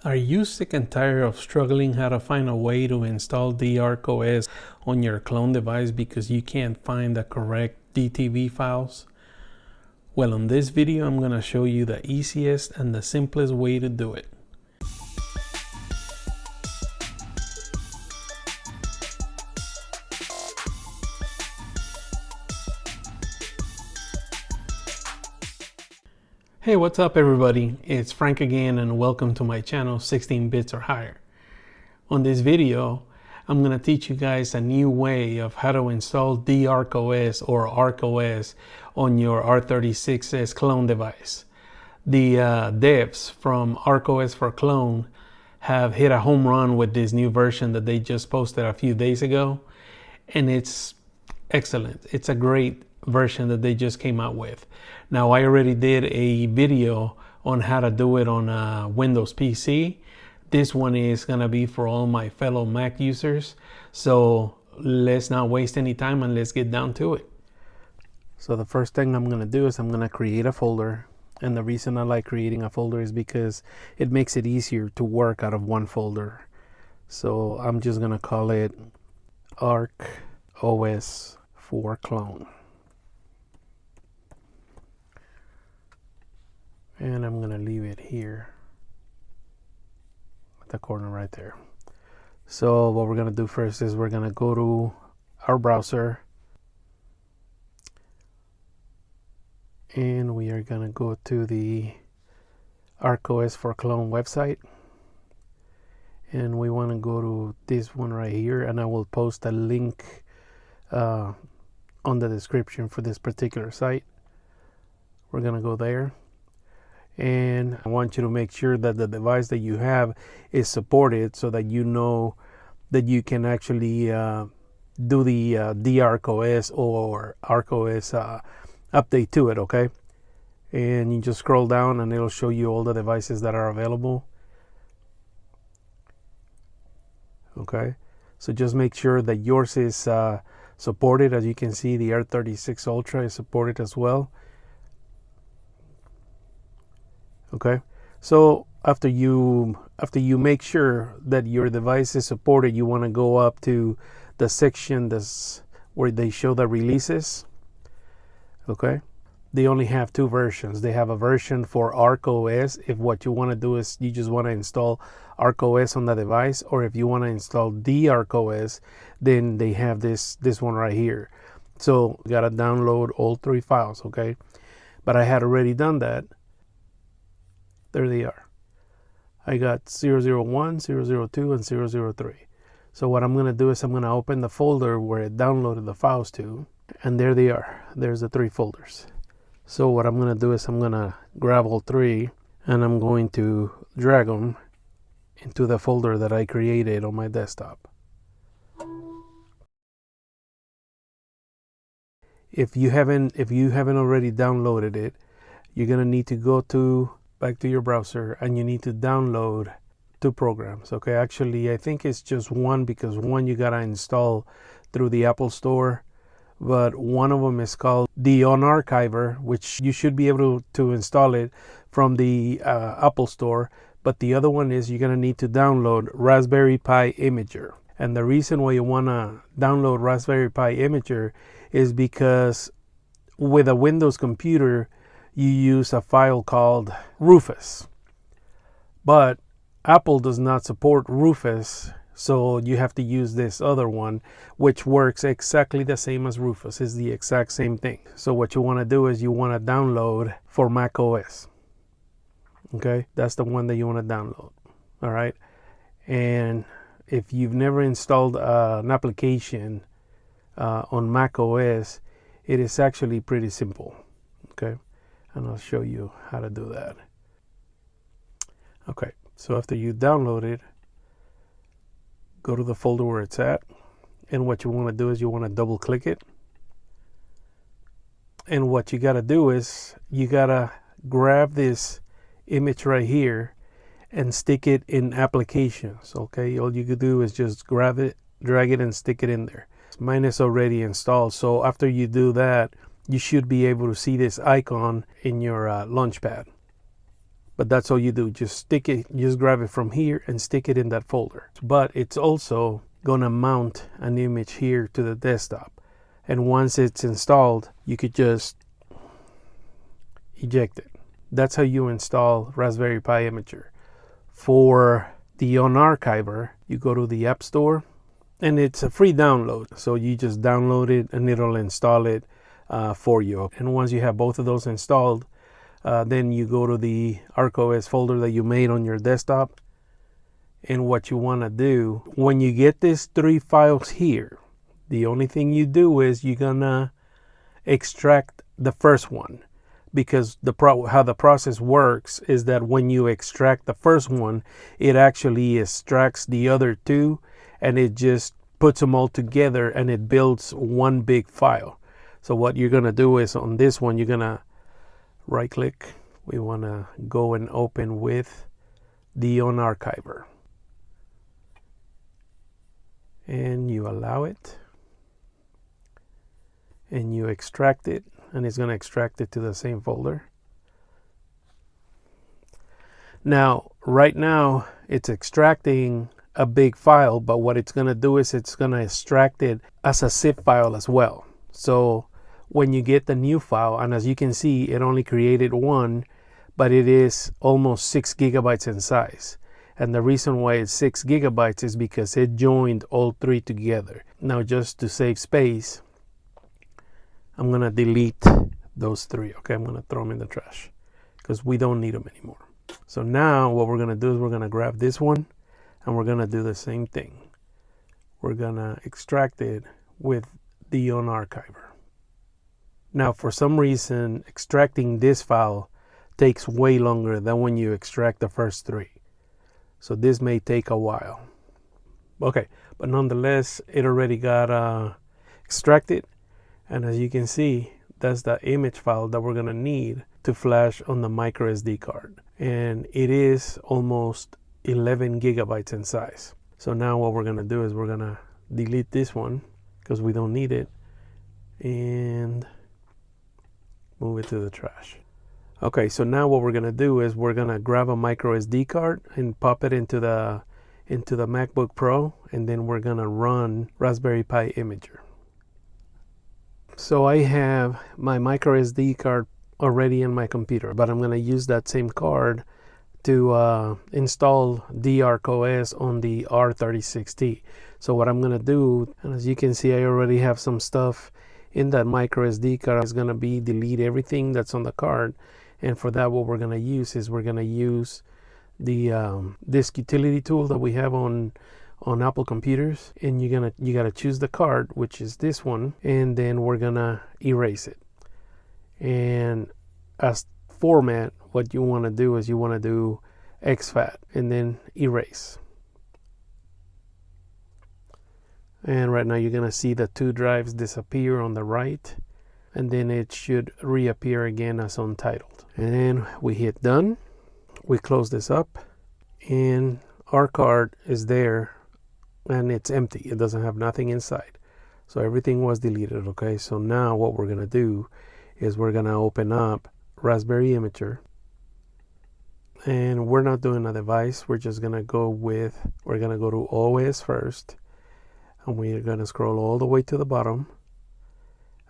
Are you sick and tired of struggling how to find a way to install dArkOS on your clone device because you can't find the correct DTV files? Well, in this video, I'm going to show you the easiest and the simplest way to do it. Hey, what's up everybody? It's Frank again and welcome to my channel 16 bits or higher. On this video, I'm going to teach you guys a new way of how to install dArkOS or ArkOS on your R36S Clone device. The devs from ArkOS for Clone have hit a home run with this new version that they just posted a few days ago, and it's excellent. It's a great version that they just came out with. Now, I already did a video on how to do it on a Windows PC. This one is gonna be for all my fellow Mac users. So let's not waste any time and let's get down to it. So the first thing I'm gonna do is I'm gonna create a folder. And the reason I like creating a folder is because it makes it easier to work out of one folder. So I'm just gonna call it ArkOS for Clone. And I'm gonna leave it here at the corner right there. So what we're gonna do first is we're gonna go to our browser and we are gonna go to the ArkOS for Clone website, and we want to go to this one right here, and I will post a link on the description for this particular site. We're gonna go there. And I want you to make sure that the device that you have is supported so that you know that you can actually do the dArkOS or ArkOS update to it, okay? And you just scroll down and it'll show you all the devices that are available. Okay, so just make sure that yours is supported. As you can see, the R36 Ultra is supported as well. Okay, so after you make sure that your device is supported, you want to go up to the section where they show the releases. Okay, they only have two versions. They have a version for ArkOS if what you want to do is you just want to install ArkOS on the device, or if you want to install dArkOS, then they have this one right here. So you gotta download all three files. Okay, but I had already done that. There they are. I got 001, 002, and 003. So what I'm going to do is I'm going to open the folder where it downloaded the files to, and there they are. There's the three folders. So what I'm going to do is I'm going to grab all three, and I'm going to drag them into the folder that I created on my desktop. If you haven't already downloaded it, you're going to need to go back to your browser, and you need to download two programs. Okay, actually I think it's just one, because one you gotta install through the Apple Store, but one of them is called the Unarchiver, which you should be able to install it from the Apple Store. But the other one is you're gonna need to download Raspberry Pi Imager. And the reason why you wanna download Raspberry Pi Imager is because with a Windows computer you use a file called Rufus, but Apple does not support Rufus, so you have to use this other one, which works exactly the same as Rufus. It's the exact same thing. So what you want to do is you want to download for macOS. Okay, that's the one that you want to download. All right, and if you've never installed an application on macOS, it is actually pretty simple. Okay, and I'll show you how to do that. Okay, so after you download it, go to the folder where it's at, and what you want to do is you want to double click it, and what you got to do is you got to grab this image right here and stick it in applications. Okay, all you could do is just grab it, drag it, and stick it in there. Mine is already installed, so after you do that, you should be able to see this icon in your launchpad. But that's all you do. Just stick it, just grab it from here and stick it in that folder. But it's also gonna mount an image here to the desktop. And once it's installed, you could just eject it. That's how you install Raspberry Pi Imager. For the Unarchiver, you go to the App Store, and it's a free download. So you just download it and it'll install it for you. And once you have both of those installed, then you go to the ArkOS folder that you made on your desktop. And what you want to do, when you get these 3 files here, the only thing you do is you're gonna extract the first one. Because how the process works is that when you extract the first one, it actually extracts the other 2, and it just puts them all together and it builds one big file. So what you're gonna do is on this one, you're gonna right click. We wanna go and open with the Unarchiver. And you allow it. And you extract it. And it's going to extract it to the same folder. Now, right now, it's extracting a big file, but what it's going to do is it's going to extract it as a zip file as well. So when you get the new file, and as you can see, it only created 1, but it is almost 6 gigabytes in size. And the reason why it's 6 gigabytes is because it joined all 3 together. Now, just to save space, I'm going to delete those 3. Okay, I'm going to throw them in the trash because we don't need them anymore. So now what we're going to do is we're going to grab this one and we're going to do the same thing. We're going to extract it with the Unarchiver. Now, for some reason, extracting this file takes way longer than when you extract the first 3. So this may take a while. Okay, but nonetheless, it already got extracted. And as you can see, that's the image file that we're gonna need to flash on the micro SD card. And it is almost 11 gigabytes in size. So now what we're gonna do is we're gonna delete this one because we don't need it and move it to the trash. Okay, so now what we're gonna do is we're gonna grab a micro SD card and pop it into the MacBook Pro, and then we're gonna run Raspberry Pi Imager. So I have my micro SD card already in my computer, but I'm going to use that same card to install dArkOS on the R36T. So what I'm going to do, and as you can see, I already have some stuff in that micro SD card. Is going to be delete everything that's on the card, and for that what we're going to use is we're going to use the disk utility tool that we have on Apple computers, and you gotta choose the card, which is this one, and then we're gonna erase it. And as format, what you want to do is you want to do exFAT and then erase. And right now you're gonna see the 2 drives disappear on the right, and then it should reappear again as untitled. And then we hit done. We close this up, and our card is there. And it's empty. It doesn't have nothing inside. So everything was deleted. Okay, so now what we're gonna do is we're gonna open up Raspberry Imager, and we're not doing a device. We're just gonna go to OS first, and we're gonna scroll all the way to the bottom,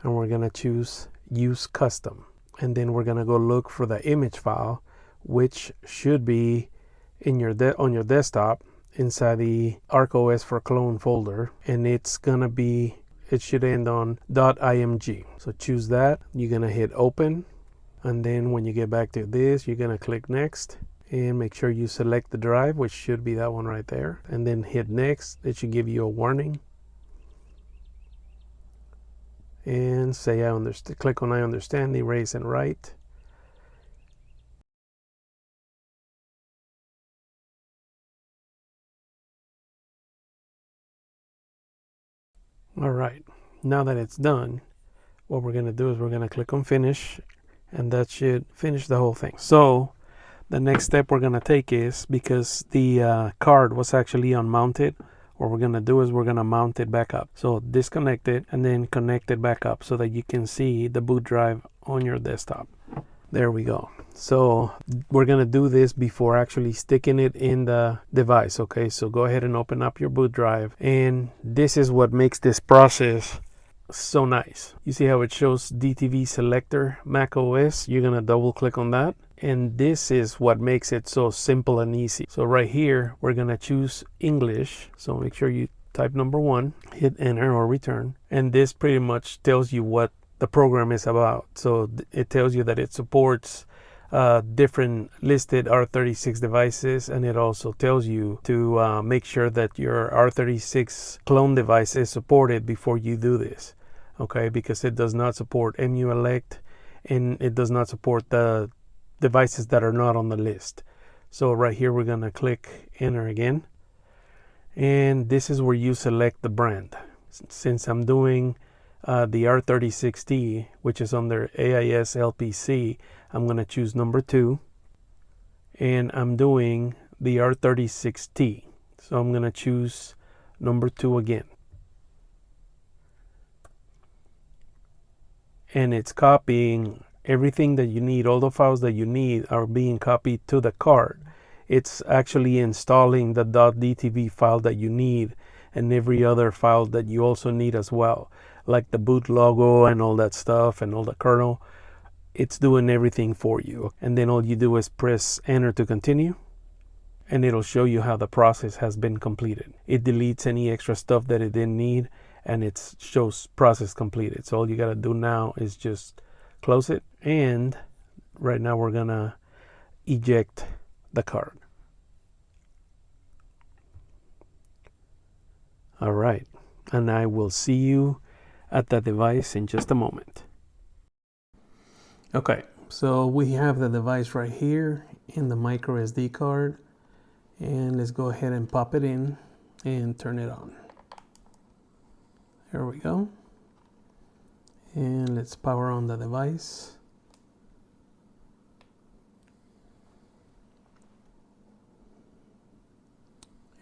and we're gonna choose Use Custom, and then we're gonna go look for the image file, which should be in on your desktop inside the ArkOS for Clone folder, and it should end on .img. So choose that. You're gonna hit open, and then when you get back to this, you're gonna click next and make sure you select the drive, which should be that one right there, and then hit next. It should give you a warning and say I understand. Click on I understand, erase and write. All right, now that it's done, what we're going to do is we're going to click on finish, and that should finish the whole thing. So the next step we're going to take is, because the card was actually unmounted, what we're going to do is we're going to mount it back up. So disconnect it and then connect it back up so that you can see the boot drive on your desktop. There we go. So we're gonna do this before actually sticking it in the device. Okay, so go ahead and open up your boot drive, and this is what makes this process so nice. You see how it shows DTV selector macOS? You're gonna double click on that, and this is what makes it so simple and easy. So right here we're gonna choose English, so make sure you type number 1, hit enter or return, and this pretty much tells you what the program is about. So it tells you that it supports different listed R36 devices, and it also tells you to make sure that your R36 clone device is supported before you do this. Okay, because it does not support Emulate, and it does not support the devices that are not on the list. So right here we're gonna click enter again, and this is where you select the brand. Since I'm doing the R36T, which is under AIS LPC, I'm gonna choose number 2, and I'm doing the R36T, so I'm gonna choose number 2 again. And it's copying everything that you need. All the files that you need are being copied to the card. It's actually installing the .dtv file that you need, and every other file that you also need as well, like the boot logo and all that stuff and all the kernel. It's doing everything for you. And then all you do is press enter to continue, and it'll show you how the process has been completed. It deletes any extra stuff that it didn't need, and it shows process completed. So all you gotta do now is just close it, and right now we're gonna eject the card. All right, and I will see you at the device in just a moment. Okay, so we have the device right here in the micro SD card, and let's go ahead and pop it in and turn it on. There we go. And let's power on the device.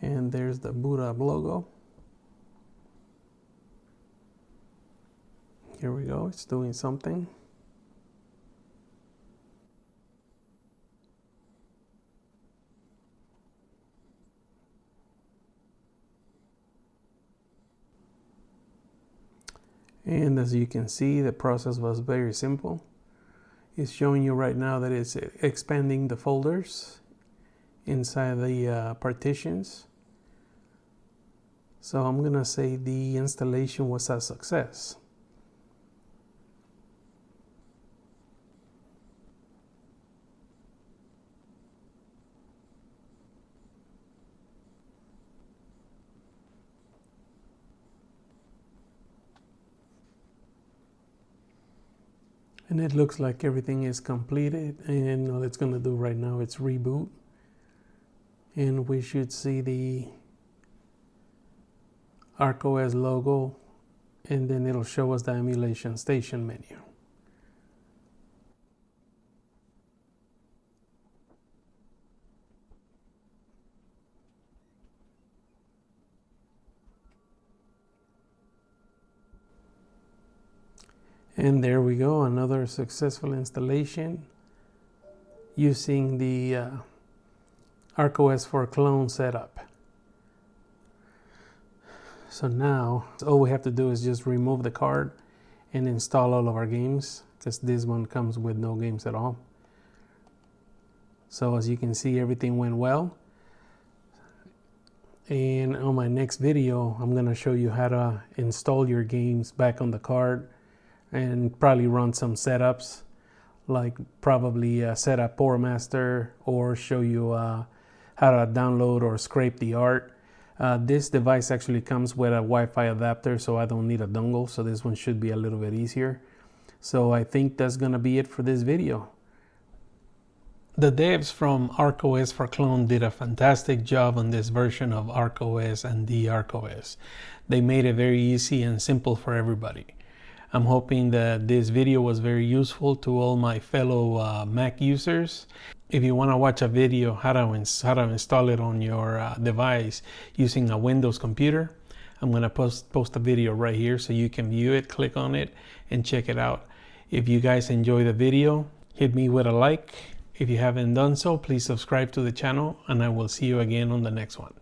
And there's the boot up logo. Here we go, it's doing something. And as you can see, the process was very simple. It's showing you right now that it's expanding the folders inside the partitions. So I'm gonna say the installation was a success. And it looks like everything is completed, and all it's going to do right now is reboot, and we should see the ArkOS logo, and then it'll show us the emulation station menu. And there we go, another successful installation using the ArkOS for clone setup. So now all we have to do is just remove the card and install all of our games, because this one comes with no games at all. So as you can see, everything went well. And on my next video, I'm going to show you how to install your games back on the card, and probably run some setups, like probably set up Port Master, or show you how to download or scrape the art. This device actually comes with a Wi-Fi adapter, so I don't need a dongle, so this one should be a little bit easier. So I think that's gonna be it for this video. The devs from ArkOS for Clone did a fantastic job on this version of ArkOS and dArkOS. They made it very easy and simple for everybody. I'm hoping that this video was very useful to all my fellow Mac users. If you want to watch a video how to install it on your device using a Windows computer, I'm going to post a video right here so you can view it, click on it, and check it out. If you guys enjoy the video, hit me with a like If you haven't done so, please subscribe to the channel, and I will see you again on the next one.